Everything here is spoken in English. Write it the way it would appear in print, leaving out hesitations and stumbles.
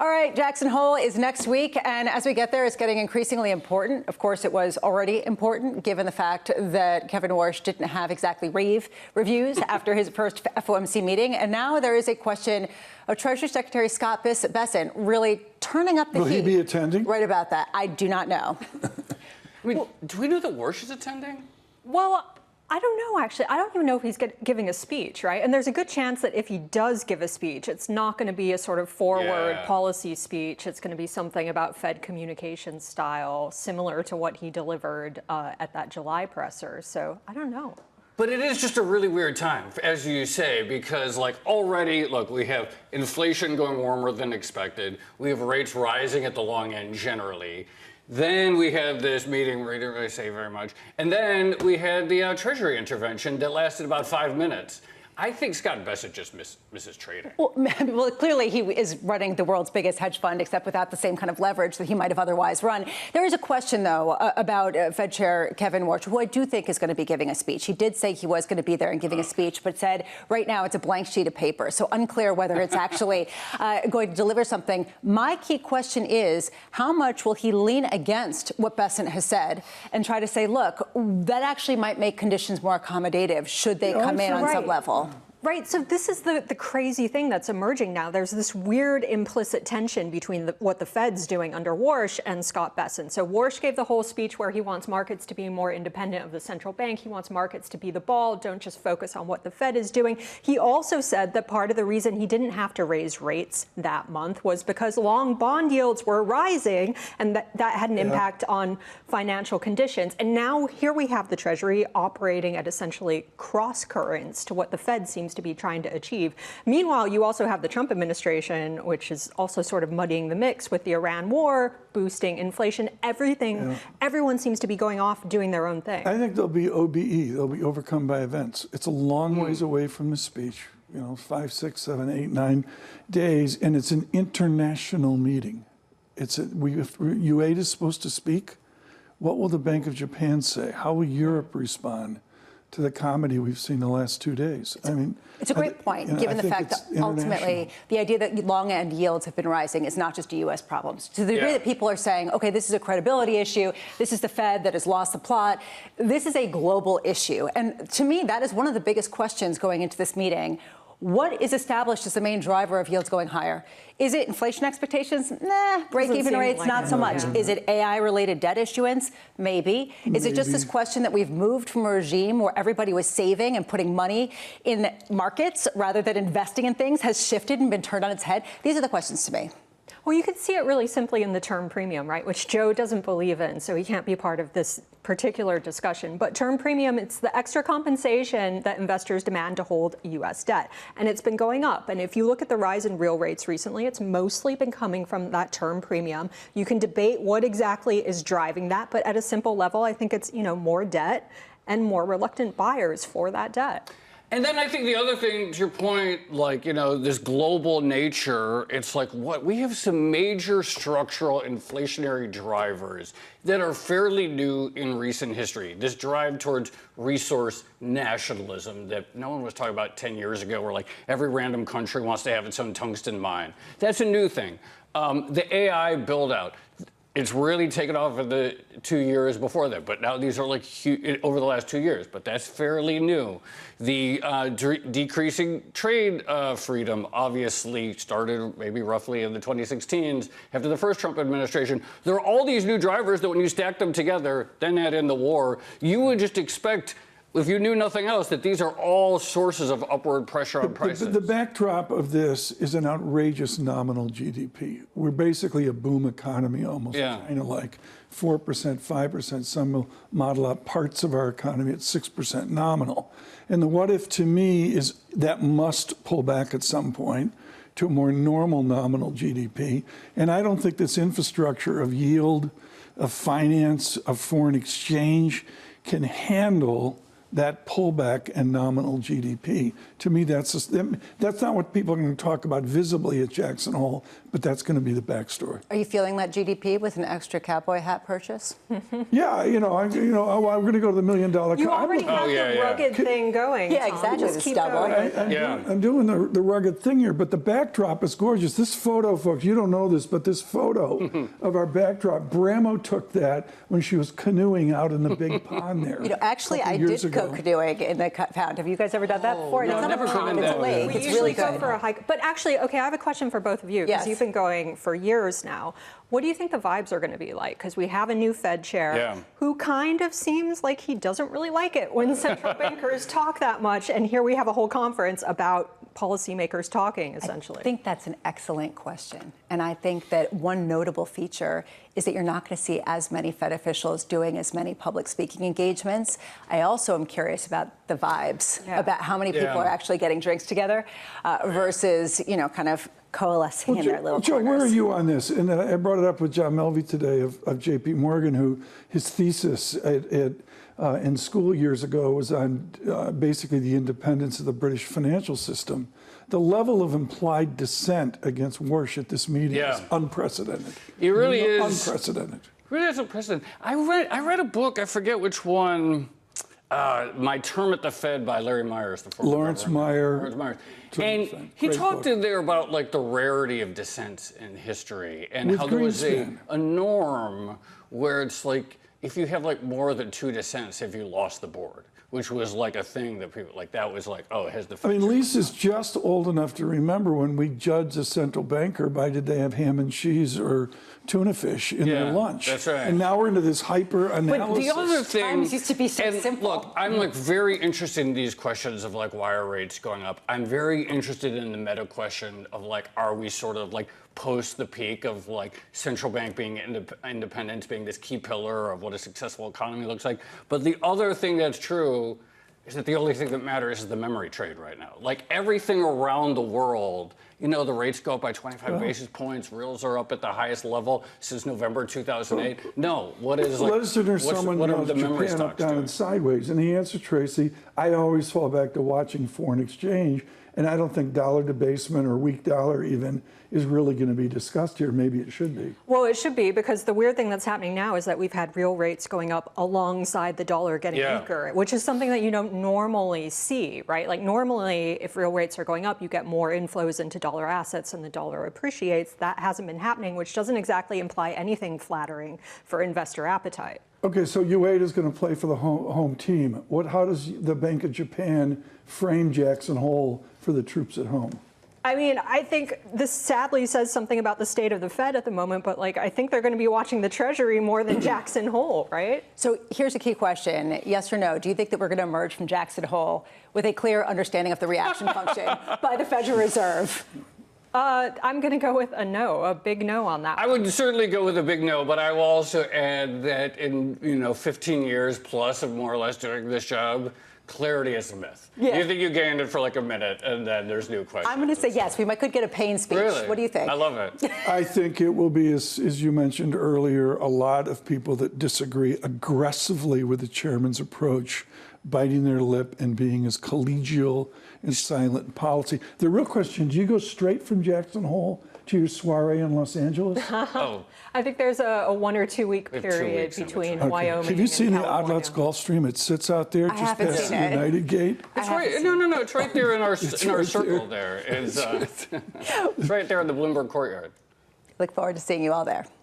All right, Jackson Hole is next week, and as we get there, it's getting increasingly important. Of course, it was already important, given the fact that Kevin Marsh didn't have exactly reviews after his first FOMC meeting, and now there is a question of Treasury Secretary Scott Bessent really turning up the heat. Will he be attending? Right about that. I do not know. I mean, do we know that Warsh is attending? Well, I don't know, actually. I don't even know if he's giving a speech, right? And there's a good chance that if he does give a speech, it's not going to be a sort of forward policy speech. It's going to be something about Fed communication style, similar to what he delivered at that July presser. So I don't know. But it is just a really weird time, as you say, because already, look, we have inflation going warmer than expected. We have rates rising at the long end generally. Then we had this meeting where he didn't really say very much. And then we had the Treasury intervention that lasted about 5 minutes. I think Scott Bessent just misses trading. Well, clearly he is running the world's biggest hedge fund, except without the same kind of leverage that he might have otherwise run. There is a question, though, about Fed Chair Kevin Marsh, who I do think is going to be giving a speech. He did say he was going to be there and giving a speech, but said right now it's a blank sheet of paper. So unclear whether it's actually going to deliver something. My key question is, how much will he lean against what Bessent has said and try to say, look, that actually might make conditions more accommodative should they come in on some level? Right. So this is the crazy thing that's emerging now. There's this weird implicit tension between what the Fed's doing under Warsh and Scott Bessent. So Warsh gave the whole speech where he wants markets to be more independent of the central bank. He wants markets to be the ball. Don't just focus on what the Fed is doing. He also said that part of the reason he didn't have to raise rates that month was because long bond yields were rising, and that had an impact on financial conditions. And now here we have the Treasury operating at essentially cross currents to what the Fed seems to be trying to achieve. Meanwhile, you also have the Trump administration, which is also sort of muddying the mix with the Iran war, boosting inflation, everything. Everyone seems to be going off doing their own thing. I think they'll be OBE. They'll be overcome by events. It's a long ways away from the speech, 5, 6, 7, 8, 9 days, and it's an international meeting. If U8 is supposed to speak, what will the Bank of Japan say? How will Europe respond to the comedy we've seen the last 2 days? It's a great point, given the fact that ultimately the idea that long end yields have been rising is not just a U.S. problem. To the degree that people are saying, okay, this is a credibility issue, this is the Fed that has lost the plot, this is a global issue. And to me, that is one of the biggest questions going into this meeting. What is established as the main driver of yields going higher? Is it inflation expectations? Nah. Break-even rates? Not so much. Is it AI-related debt issuance? Maybe. Is it just this question that we've moved from a regime where everybody was saving and putting money in markets rather than investing in things has shifted and been turned on its head? These are the questions to me. Well, you can see it really simply in the term premium, right, which Joe doesn't believe in, so he can't be part of this particular discussion. But term premium, it's the extra compensation that investors demand to hold U.S. debt. And it's been going up. And if you look at the rise in real rates recently, it's mostly been coming from that term premium. You can debate what exactly is driving that, but at a simple level, I think it's, more debt and more reluctant buyers for that debt. And then I think the other thing, to your point, this global nature, it's we have some major structural inflationary drivers that are fairly new in recent history. This drive towards resource nationalism that no one was talking about 10 years ago, where every random country wants to have its own tungsten mine. That's a new thing. The AI build out. It's really taken off in the 2 years before that, but now these are over the last 2 years, but that's fairly new. The decreasing trade freedom obviously started maybe roughly in the 2016s after the first Trump administration. There are all these new drivers that when you stack them together, then add in the war, you would just expect, if you knew nothing else, that these are all sources of upward pressure on prices. The backdrop of this is an outrageous nominal GDP. We're basically a boom economy almost, kind of like 4%, 5%. Some will model out parts of our economy at 6% nominal. And the what if to me is that must pull back at some point to a more normal nominal GDP. And I don't think this infrastructure of yield, of finance, of foreign exchange can handle that pullback in nominal GDP. To me, that's not what people are going to talk about visibly at Jackson Hole, but that's going to be the backstory. Are you feeling that GDP with an extra cowboy hat purchase? Yeah, I'm going to go to the $1 million. You already have the rugged thing going. Yeah, Tom. exactly. Just keep going. I'm doing the rugged thing here, but the backdrop is gorgeous. This photo, folks, you don't know this, but this photo of our backdrop, Bramo took that when she was canoeing out in the big pond there. Actually, I did go canoeing in the pound. Have you guys ever done that before? No, it's not never a pond, done it's a that. lake. We It's usually really go good. for a hike. But actually, okay, I have a question for both of you, because Yes. you've been going for years now. What do you think the vibes are going to be like? Because we have a new Fed chair who kind of seems like he doesn't really like it when central bankers talk that much. And here we have a whole conference about policymakers talking, essentially. I think that's an excellent question. And I think that one notable feature is that you're not going to see as many Fed officials doing as many public speaking engagements. I also am curious about the vibes, about how many people are actually getting drinks together versus, kind of coalescing in their little Joe, corners. where are you on this? And I brought it up with John Melvey today of JP Morgan, who his thesis in school years ago was on basically the independence of the British financial system. The level of implied dissent against Warsh at this meeting is unprecedented. It really is. Unprecedented. It really is unprecedented. I read a book, I forget which one, My Term at the Fed by Larry Myers, the former Lawrence governor. Meyer. And he talked in there about like the rarity of dissent in history and how there was a norm where it's like if you have like more than 2 dissents, have you lost the board? Which was like a thing that people like. That was like, oh, it has the. I mean, Lisa's just old enough to remember when we judged a central banker by did they have ham and cheese or tuna fish in their lunch. That's right. And now we're into this hyper analysis. But the other thing Times used to be so simple. Look, I'm like very interested in these questions of like why are rates going up. I'm very interested in the meta question of like are we sort of like post the peak of like central bank being independence being this key pillar of what a successful economy looks like. But the other thing that's true is that the only thing that matters is the memory trade right now. Like everything around the world, the rates go up by 25 basis points. Reals are up at the highest level since November 2008. No, what is like? Listener, someone knows Japan up, down, and sideways. And the answer, Tracy, I always fall back to watching foreign exchange. And I don't think dollar debasement or weak dollar even is really going to be discussed here. Maybe it should be. Well, it should be, because the weird thing that's happening now is that we've had real rates going up alongside the dollar getting weaker, which is something that you don't normally see, right? Like normally, if real rates are going up, you get more inflows into dollar assets and the dollar appreciates. That hasn't been happening, which doesn't exactly imply anything flattering for investor appetite. Okay, so U8 is going to play for the home team. How does the Bank of Japan frame Jackson Hole for the troops at home? I mean, I think this sadly says something about the state of the Fed at the moment, but like I think they're going to be watching the Treasury more than Jackson Hole, right? So here's a key question, yes or no. Do you think that we're going to emerge from Jackson Hole with a clear understanding of the reaction function by the Federal Reserve? I'm going to go with a no, a big no on that. I would certainly go with a big no, but I will also add that in 15 years plus of more or less doing this job, clarity is a myth. You think you gained it for like a minute, and then there's new questions. I'm going to say yes. We could get a pain speech. Really? What do you think? I love it. I think it will be, as you mentioned earlier, a lot of people that disagree aggressively with the chairman's approach, biting their lip and being as collegial and silent in policy. The real question, do you go straight from Jackson Hole to your soiree in Los Angeles? I think there's a 1 or 2 week period between Wyoming Have you seen and the California. Outlets Gulfstream? It sits out there just past the United Gate. It's right. No. It's right there in our circle there. It's right there in the Bloomberg courtyard. Look forward to seeing you all there.